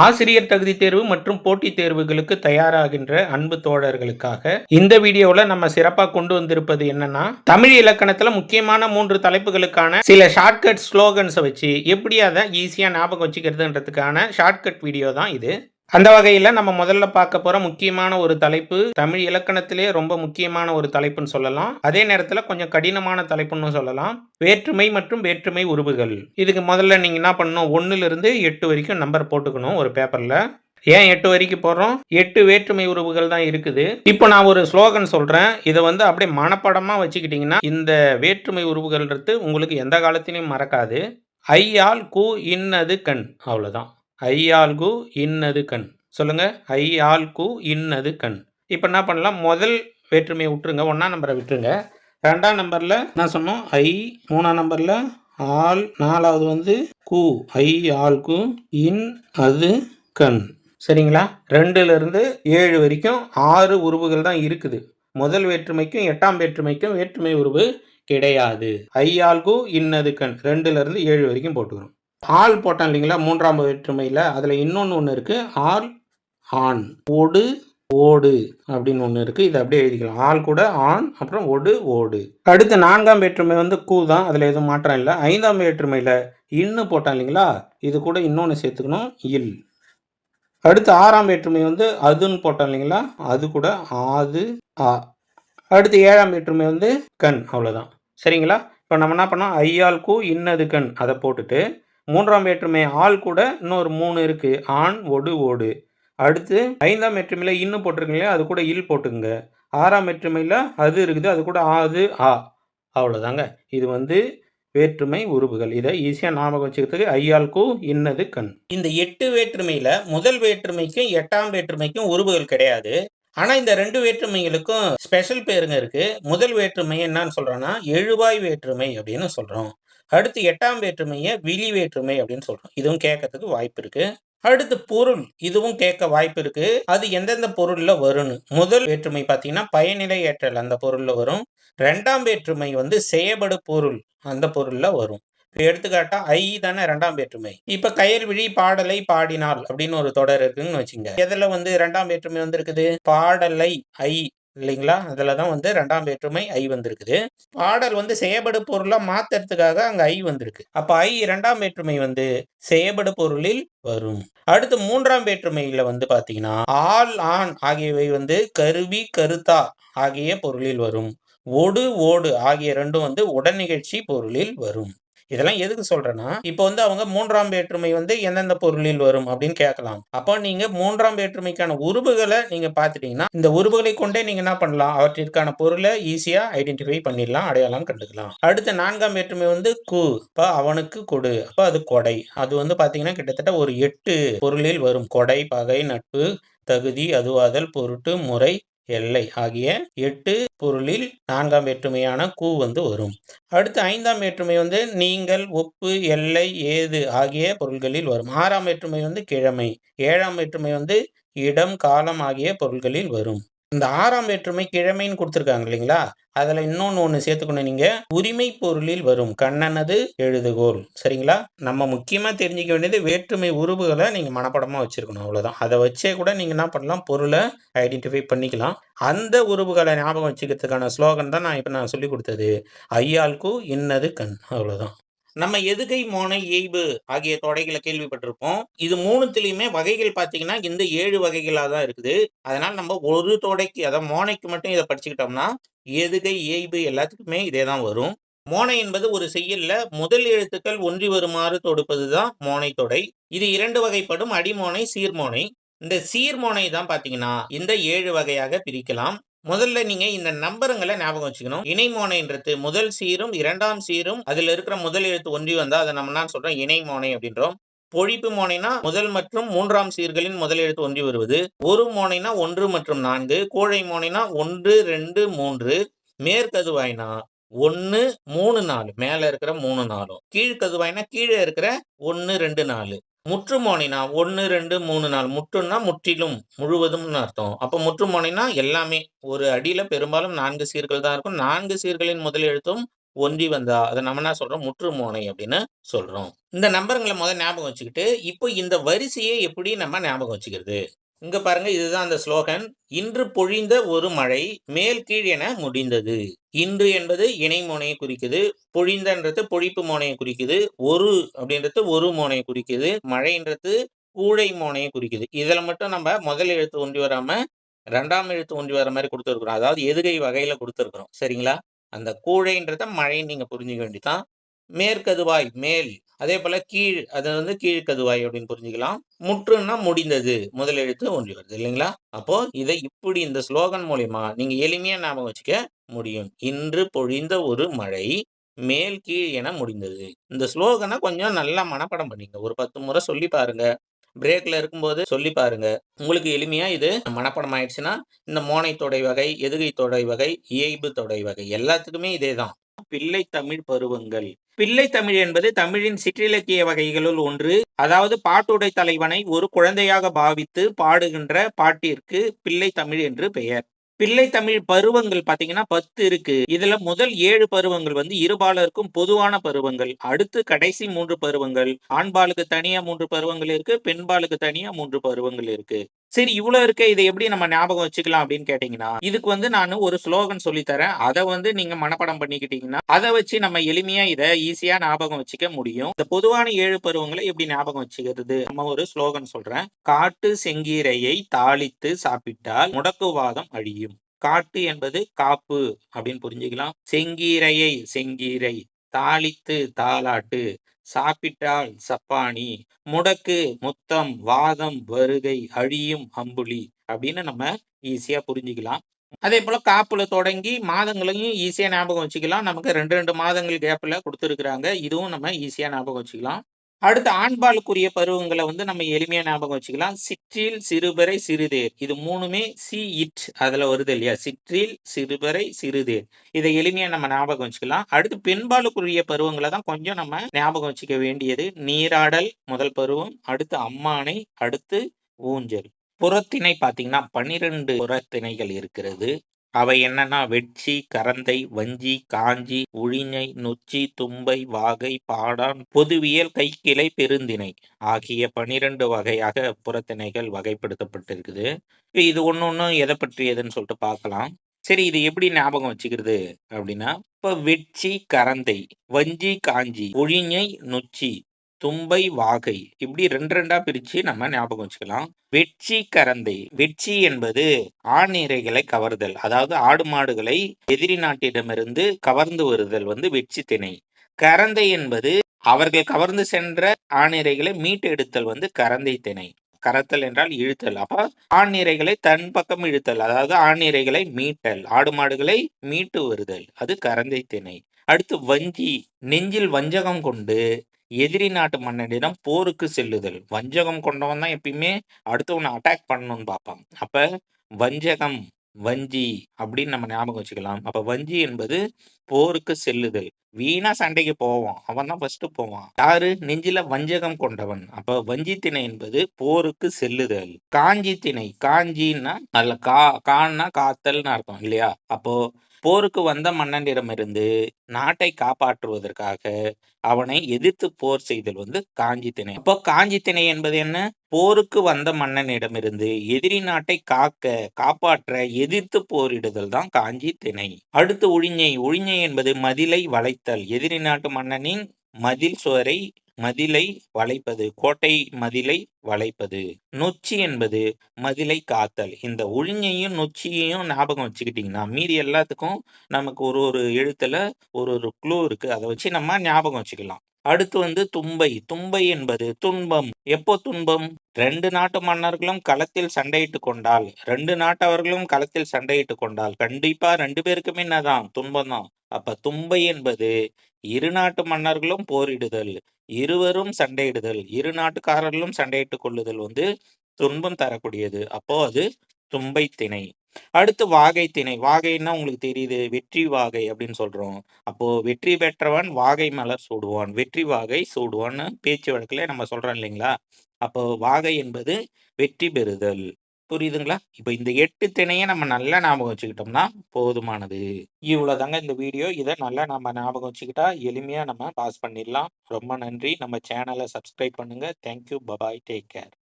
ஆசிரியர் தகுதி தேர்வு மற்றும் போட்டித் தேர்வுகளுக்கு தயாராகின்ற அன்பு தோழர்களுக்காக இந்த வீடியோல நம்ம சிறப்பா கொண்டு வந்திருப்பது என்னன்னா, தமிழ் இலக்கணத்துல முக்கியமான 3 தலைப்புகளுக்கான சில ஷார்ட்கட் ஸ்லோகன்ஸ வச்சு எப்படி அத ஈஸியா ஞாபகம் வச்சுக்கிறதுன்றதுக்கான ஷார்ட்கட் வீடியோ தான் இது. அந்த வகையில நம்ம முதல்ல பார்க்க போற முக்கியமான ஒரு தலைப்பு, தமிழ் இலக்கணத்திலே ரொம்ப முக்கியமான ஒரு தலைப்புன்னு சொல்லலாம். அதே நேரத்துல கொஞ்சம் கடினமான தலைப்புன்னு சொல்லலாம். வேற்றுமை மற்றும் வேற்றுமை உருபுகள். இதுக்கு முதல்ல நீங்க என்ன பண்ணணும், 1லிருந்து 8 வரைக்கும் நம்பர் போட்டுக்கணும் ஒரு பேப்பர்ல. ஏன் 8 வரைக்கும் போடுறோம்? 8 வேற்றுமை உருபுகள் தான் இருக்குது. இப்போ நான் ஒரு ஸ்லோகன் சொல்றேன். இத வந்து அப்படியே மனப்பாடமா வச்சுக்கிட்டீங்கன்னா, இந்த வேற்றுமை உருபுகள்ன்றது உங்களுக்கு எந்த காலத்திலயும் மறக்காது. ஐயால் கு இன்னது கண். அவ்வளோதான். ஐயால் கு இன்னது கண். சொல்லுங்க. ஐயால் கு இன்னது கண். இப்போ என்ன பண்ணலாம்? முதல் வேற்றுமையை விட்டுருங்க. 1ஆம் நம்பரை விட்டுருங்க. 2ஆம் நம்பர்ல என்ன சொன்னோம்? ஐ. 3ஆம் நம்பர்ல ஆல். 4வது வந்து கு. ஐ ஆல் கு இன் அது கண். சரிங்களா? 2லிருந்து 7 வரைக்கும் 6 உருவுகள் தான் இருக்குது. முதல் வேற்றுமைக்கும் 8ஆம் வேற்றுமைக்கும் வேற்றுமை உருவு கிடையாது. ஐயால் கு இன்னது கண். 2லிருந்து 7 வரைக்கும் போட்டுக்கிறோம். ஆல் போட்டோம் இல்லைங்களா? 3ஆம் வேற்றுமையில் அதில் ஒன்று இருக்குது. ஆல் ஆண். ஒடு ஓடு அப்படின்னு ஒன்று இருக்குது. இதை அப்படியே எழுதிக்கலாம். ஆள் கூட ஆண், அப்புறம் ஒடு ஓடு. அடுத்து 4ஆம் வேற்றுமை வந்து கூ தான். அதில் எதுவும் மாற்றம் இல்லை. 5ஆம் வேற்றுமையில் இன்னு போட்டோம் இல்லைங்களா? இது கூட இன்னொன்று சேர்த்துக்கணும், இல். அடுத்து 6ஆம் வேற்றுமை வந்து அதுன்னு போட்டோம் இல்லைங்களா? அது கூட ஆது ஆ. அடுத்து 7ஆம் வேற்றுமை வந்து கண். அவ்வளோதான். சரிங்களா? இப்போ நம்ம என்ன பண்ணோம்? ஐயால் கு இன்னது கண் அதை போட்டுட்டு 3ஆம் வேற்றுமை ஆள் கூட இன்னொரு 3 இருக்கு. ஆண், ஒடு, ஓடு. அடுத்து 5ஆம் வேற்றுமையில இன்னு போட்டிருக்கீங்க, அது கூட இல் போட்டுக்குங்க. 6ஆம் வேற்றுமையில அது இருக்குது, அது கூட ஆது ஆ. அவ்வளோதாங்க. இது வந்து வேற்றுமை உருபுகள். இதை ஈஸியா ஞாபகம் வச்சுக்கிறதுக்கு ஐயால் கு இன்னது கண். இந்த 8 வேற்றுமையில முதல் வேற்றுமைக்கும் 8ஆம் வேற்றுமைக்கும் உருபுகள் கிடையாது. ஆனா இந்த 2 வேற்றுமைகளுக்கும் ஸ்பெஷல் பேருங்க இருக்கு. முதல் வேற்றுமை என்னன்னு சொல்றோம்னா எழுவாய் வேற்றுமை அப்படின்னு சொல்றோம். அடுத்து 8ஆம் வேற்றுமையை விழி வேற்றுமை அப்படின்னு சொல்றோம். இதுவும் கேட்கறதுக்கு வாய்ப்பு இருக்கு. அடுத்து பொருள். இதுவும் கேட்க வாய்ப்பு இருக்கு. அது எந்தெந்த பொருள்ல வரும்னு. முதல் வேற்றுமை பார்த்தீங்கன்னா பயனிலை ஏற்றல் அந்த பொருள்ல வரும். 2ஆம் வேற்றுமை வந்து செயபடு பொருள் அந்த பொருள்ல வரும். எடுத்துக்காட்டா ஐ தானே 2ஆம் வேற்றுமை. இப்ப கயல்விழி பாடலை பாடினாள் அப்படின்னு ஒரு தொடர் இருக்குன்னு வச்சுங்க. எதுல வந்து 2ஆம் வேற்றுமை வந்து இருக்குது? பாடலை ஐ இல்லைங்களா? அதுலதான் வந்து 2ஆம் வேற்றுமை ஐ வந்திருக்குது. பாடல் வந்து செயபடு பொருளா மாத்துறதுக்காக அங்க ஐ வந்திருக்கு. அப்ப ஐ 2ஆம் வேற்றுமை வந்து செயபடு பொருளில் வரும். அடுத்து 3ஆம் வேற்றுமையில வந்து பாத்தீங்கன்னா ஆல் ஆண் ஆகியவை வந்து கருவி கருத்தா ஆகிய பொருளில் வரும். ஒடு ஓடு ஆகிய 2ம் வந்து உடன் நிகழ்ச்சி பொருளில் வரும். இதெல்லாம் எதுக்கு சொல்றேன்னா, இப்போ வந்து அவங்க 3ஆம் வேற்றுமை வந்து எந்தெந்த பொருளில் வரும் அப்படின்னு கேட்கலாம். அப்போ நீங்க 3ஆம் வேற்றுமைக்கான உருபுகளை நீங்க பார்த்துட்டீங்கன்னா, இந்த உருபுகளை கொண்டே நீங்க என்ன பண்ணலாம்? அவற்றிற்கான பொருளை ஈஸியா ஐடென்டிஃபை பண்ணிடலாம், அடையாளம் கண்டுக்கலாம். அடுத்து 4ஆம் வேற்றுமை வந்து கு. அப்ப அவனுக்கு கொடு. அப்ப அது கொடை. அது வந்து பாத்தீங்கன்னா கிட்டத்தட்ட ஒரு 8 பொருளில் வரும். கொடை, பகை, நட்பு, தகுதி, அதுவாதல், பொருட்டு, முறை, எல்லை ஆகிய 8 பொருளில் 4ஆம் வேற்றுமையான கு வந்து வரும். அடுத்து 5ஆம் வேற்றுமை வந்து நீங்கள், ஒப்பு, எல்லை, ஏது ஆகிய பொருள்களில் வரும். 6ஆம் வேற்றுமை வந்து கிழமை. 7ஆம் வேற்றுமை வந்து இடம், காலம் ஆகிய பொருள்களில் வரும். இந்த 6ஆம் வேற்றுமை கிழமைன்னு கொடுத்துருக்காங்க இல்லைங்களா? அதுல இன்னொன்னு ஒண்ணு சேர்த்துக்கணும் நீங்க. உரிமை பொருளில் வரும். கண்ணனது எழுதுகோல். சரிங்களா? நம்ம முக்கியமா தெரிஞ்சுக்க வேண்டியது வேற்றுமை உருபுகளை நீங்க மனப்பாடமா வச்சிருக்கணும். அவ்வளவுதான். அதை வச்சே கூட நீங்க என்ன பண்ணலாம்? பொருளை ஐடென்டிஃபை பண்ணிக்கலாம். அந்த உருபுகளை ஞாபகம் வச்சுக்கிறதுக்கான ஸ்லோகன் தான் நான் சொல்லி கொடுத்தது. ஐயால் கு இன்னது கண். அவ்வளவுதான். நம்ம எதுகை, மோனை, எய்பு ஆகிய தொடைகளை கேள்விப்பட்டிருப்போம். இது 3த்துலயுமே வகைகள் பார்த்தீங்கன்னா இந்த 7 வகைகளா தான் இருக்குது. அதனால நம்ம ஒரு தொடைக்கு, அதாவது மோனைக்கு மட்டும் இதை படிச்சுக்கிட்டோம்னா எதுகை, எய்பு எல்லாத்துக்குமே இதே தான் வரும். மோனை என்பது ஒரு செய்யுள்ல முதல் எழுத்துக்கள் ஒன்றி வருமாறு தொடுப்பதுதான் மோனை தொடை. இது 2 வகைப்படும். அடிமோனை, சீர்மோனை. இந்த சீர்மோனை தான் பாத்தீங்கன்னா இந்த 7 வகையாக பிரிக்கலாம். முதல்ல நீங்க இந்த நம்பருங்களை ஞாபகம் வச்சுக்கணும். இணைமோனைன்றது முதல் சீரும் 2ஆம் சீரும் அதுல இருக்கிற முதல் எழுத்து ஒன்றி வந்தா அதை நம்ம என்ன சொல்றோம்? இணைமோனை அப்படின்றோம். பொழிப்பு மோனைனா முதல் மற்றும் 3ஆம் சீர்களின் முதல் எழுத்து ஒன்றி வருவது. ஒரு மோனைனா 1 மற்றும் 4. கோழை மோனைனா 1, 2, 3. மேற்கதுவாய்னா 1, 3, 4. மேல இருக்கிற 3, 4. கீழ்கதுவாய்னா கீழே இருக்கிற 1, 2, 4. முற்றுமோனைனா 1, 2, 3, 4. முற்றுன்னா முற்றிலும், முழுவதும்னு அர்த்தம். அப்ப முற்றுமோனைனா எல்லாமே. ஒரு அடியில பெரும்பாலும் 4 சீர்கள் தான் இருக்கும். 4 சீர்களின் முதல் எழுத்தும் ஒன்றி வந்தா அதை நம்ம என்ன சொல்றோம், முற்று மோனை அப்படின்னு சொல்றோம். இந்த நம்பருங்கள முதல்ல ஞாபகம் வச்சுக்கிட்டு, இப்போ இந்த வரிசையை எப்படி நம்ம ஞாபகம் வச்சுக்கிறது? இங்க பாருங்க, இதுதான் அந்த ஸ்லோகன். இன்று பொழிந்த ஒரு மழை மேல் கீழ் என முடிந்தது. இன்று என்பது இணை மோனையை குறிக்குது. பொழிந்தன்றது பொழிப்பு மோனையை குறிக்குது. ஒரு அப்படின்றது ஒரு மோனையை குறிக்குது. மழைன்றது கூழை மோனையை குறிக்குது. இதுல மட்டும் நம்ம முதல் எழுத்து ஒன்றி வராம 2ஆம் எழுத்து ஒன்றி வர மாரி குடுத்திருக்கிறோம். அதாவது எதுகை வகையில குடுத்திருக்கிறோம். சரிங்களா? அந்த கூழைன்றத மழைன்னு நீங்க புரிஞ்சுக்க வேண்டியதுதான். மேற்கதுவாய் மேல், அதேபோல கீழ் அது வந்து கீழ்க்கதுவாய் அப்படின்னு புரிஞ்சுக்கலாம். முற்றுன்னா முடிந்தது. முதல் எழுத்து ஒன்றி வருது இல்லைங்களா? அப்போ இதை இப்படி இந்த ஸ்லோகன் மூலியமா நீங்க எளிமையா ஞாபகம் வச்சுக்க முடியும். இன்று பொழிந்த ஒரு மழை மேல் கீழ் என முடிந்தது. இந்த ஸ்லோகன கொஞ்சம் நல்லா மனப்பாடம் பண்ணிக்கங்க. ஒரு 10 முறை சொல்லி பாருங்க. பிரேக்ல இருக்கும்போது சொல்லி பாருங்க. உங்களுக்கு எளிமையா இது மனப்பாடம் ஆயிடுச்சுன்னா, இந்த மோனை தொடை வகை, எதுகை தொடை வகை, இயைபு தொடை வகை எல்லாத்துக்குமே இதேதான். பிள்ளை தமிழ் பருவங்கள். பிள்ளை தமிழ் என்பது தமிழின் சிற்றிலக்கிய வகைகளுள் ஒன்று. அதாவது பாட்டுடை தலைவனை ஒரு குழந்தையாக பாவித்து பாடுகின்ற பாட்டிற்கு பிள்ளை தமிழ் என்று பெயர். பிள்ளை தமிழ் பருவங்கள் பாத்தீங்கன்னா 10 இருக்கு. இதுல முதல் 7 பருவங்கள் வந்து இருபாலருக்கும் பொதுவான பருவங்கள். அடுத்து கடைசி 3 பருவங்கள் ஆண்பாலுக்கு தனியா 3 பருவங்கள் இருக்கு, பெண்பாலுக்கு தனியா 3 பருவங்கள் இருக்கு. சரி, இவ்வளவு இருக்க, இதை எப்படி நம்ம ஞாபகம் வச்சுக்கலாம் அப்படின்னு கேட்டீங்கன்னா, இதுக்கு வந்து நான் ஒரு ஸ்லோகன் சொல்லி தரேன். அதை வந்து நீங்க மனப்பாடம் பண்ணிக்கிட்டீங்கன்னா அதை வச்சு நம்ம எளிமையா இதை ஈஸியா ஞாபகம் வச்சுக்க முடியும். இந்த பொதுவான 7 பருவங்களை எப்படி ஞாபகம் வச்சுக்கிறது? நம்ம ஒரு ஸ்லோகன் சொல்றேன். காட்டு செங்கீரையை தாளித்து சாப்பிட்டால் முடக்குவாதம் அழியும். காட்டு என்பது காப்பு அப்படின்னு புரிஞ்சுக்கலாம். செங்கீரையை செங்கீரை, தாளித்து தாலாட்டு, சாப்பிட்டால் சப்பாணி, முடக்கு முத்தம், வாதம் வருகை, அழியும் அம்புலி அப்படின்னு நம்ம ஈஸியா புரிஞ்சுக்கலாம். அதே போல காப்புல தொடங்கி மாதங்களையும் ஈஸியா ஞாபகம் வச்சுக்கலாம். நமக்கு 2 மாதங்கள் கேப்ல கொடுத்துருக்குறாங்க. இதுவும் நம்ம ஈஸியா ஞாபகம் வச்சுக்கலாம். அடுத்து ஆண்பாலுக்குரிய பருவங்களை வந்து நம்ம எளிமையா ஞாபகம் வச்சுக்கலாம். சிற்றில், சிறுபறை, சிறுதேர். இது 3மே சி இட் அதுல வருது இல்லையா? சிற்றில், சிறுபறை, சிறுதேர். இதை எளிமையா நம்ம ஞாபகம் வச்சுக்கலாம். அடுத்து பெண்பாலுக்குரிய பருவங்களை தான் கொஞ்சம் நம்ம ஞாபகம் வச்சுக்க வேண்டியது. நீராடல் முதல் பருவம், அடுத்து அம்மானை, அடுத்து ஊஞ்சல். புறத்திணை பாத்தீங்கன்னா 12 புறத்திணைகள் இருக்கிறது. அவை என்னன்னா வெட்சி, கரந்தை, வஞ்சி, காஞ்சி, உழிஞை, நொச்சி, தும்பை, வாகை, பாடான், பொதுவியல், கைக்கிளை, பெருந்திணை ஆகிய 12 வகையாக புறத்திணைகள் வகைப்படுத்தப்பட்டிருக்குது. இது ஒண்ணு எதை பற்றியதுன்னு சொல்லிட்டு பார்க்கலாம். சரி, இது எப்படி ஞாபகம் வச்சுக்கிறது அப்படின்னா, இப்ப வெட்சி, கரந்தை, வஞ்சி, காஞ்சி, உழிஞை, நொச்சி, தும்பை, வாகை இப்படி 2 பிரிச்சு நம்ம ஞாபகம் வச்சுக்கலாம். வெட்சி, கரந்தை. வெட்சி என்பது ஆண்இரைகளை கவர்தல். அதாவது ஆடு மாடுகளை எதிரி நாட்டிடமிருந்து கவர்ந்து வருதல் வந்து வெட்சி திணை. கரந்தை என்பது அவர்கள் கவர்ந்து சென்ற ஆணிரைகளை மீட்டெடுத்தல் வந்து கரந்தை திணை. கரத்தல் என்றால் இழுத்தல். அப்ப ஆண்இரைகளை தன் பக்கம் இழுத்தல், அதாவது ஆண்இரைகளை மீட்டல், ஆடு மாடுகளை மீட்டு வருதல், அது கரந்தை திணை. அடுத்து வஞ்சி, நெஞ்சில் வஞ்சகம் கொண்டு எதிரி நாட்டு மன்னனிடம் போருக்கு செல்லுதல். வஞ்சகம் கொண்டவன் தான் எப்பயுமே அடுத்தவனை அட்டாக் பண்ணணும்னு பார்ப்பான். அப்ப வஞ்சகம், வஞ்சி அப்படின்னு நம்ம ஞாபகம் வச்சுக்கலாம். அப்ப வஞ்சி என்பது போருக்கு செல்லுதல். வீணா சண்டைக்கு போவான், அவன் தான் ஃபர்ஸ்ட் போவான். யாரு? நெஞ்சில வஞ்சகம் கொண்டவன். அப்ப வஞ்சி திணை என்பது போருக்கு செல்லுதல். காஞ்சி திணை, காஞ்சின்னா அதுல கான்னா காத்தல்னு அர்த்தம் இல்லையா? அப்போ போருக்கு வந்த மன்னனிடமிருந்து நாட்டை காப்பாற்றுவதற்காக அவனை எதிர்த்து போர் செய்தல் வந்து காஞ்சி திணை. அப்போ காஞ்சி திணை என்பது என்ன? போருக்கு வந்த மன்னனிடமிருந்து எதிரி நாட்டை காப்பாற்ற எதிர்த்து போரிடுதல் தான் காஞ்சி திணை. அடுத்து உழிஞை. உழிஞை என்பது மதிலை வளைத்தல். எதிரி நாட்டு மன்னனின் மதில் சுவரை மதிலை வளைப்பது, கோட்டை மதிலை வளைப்பது. நொச்சி என்பது மதிலை காத்தல். இந்த உழிஞையும் நொச்சியையும் ஞாபகம் வச்சுக்கிட்டீங்கன்னா மீதி எல்லாத்துக்கும் நமக்கு ஒரு எழுத்துல ஒரு க்ளூ இருக்கு. அதை வச்சு நம்ம ஞாபகம் வச்சுக்கலாம். அடுத்து வந்து தும்பை. தும்பை என்பது துன்பம். எப்போ துன்பம்? 2 நாட்டு மன்னர்களும் களத்தில் சண்டையிட்டு கொண்டால், 2 நாட்டவர்களும் களத்தில் சண்டையிட்டு கொண்டால் கண்டிப்பா 2 பேருக்குமே என்னதான்? துன்பம் தான். அப்ப தும்பை என்பது இரு நாட்டு மன்னர்களும் போரிடுதல், இருவரும் சண்டையிடுதல், இரு நாட்டுக்காரர்களும் சண்டையிட்டுக் கொள்ளுதல் வந்து துன்பம் தரக்கூடியது. அப்போ அது தும்பை திணை. அடுத்து வாகை திணை. வாகைன்னா உங்களுக்கு தெரியுது, வெற்றி வாகை அப்படின்னு சொல்றோம். அப்போ வெற்றி பெற்றவன் வாகை மலர் சூடுவான், வெற்றி வாகை சூடுவான்னு பேச்சு வழக்குல நம்ம சொல்றோம் இல்லைங்களா? அப்போ வாகை என்பது வெற்றி பெறுதல். புரியுதுங்களா? இப்ப இந்த 8 திணைய நம்ம நல்லா ஞாபகம் வச்சுக்கிட்டோம்னா போதுமானது. இவ்வளோதாங்க இந்த வீடியோ. இத நல்லா நம்ம ஞாபகம் வச்சுக்கிட்டா எளிமையா நம்ம பாஸ் பண்ணிடலாம். ரொம்ப நன்றி. நம்ம சேனல சப்ஸ்கிரைப் பண்ணுங்க. Thank you. Bye bye. Take care.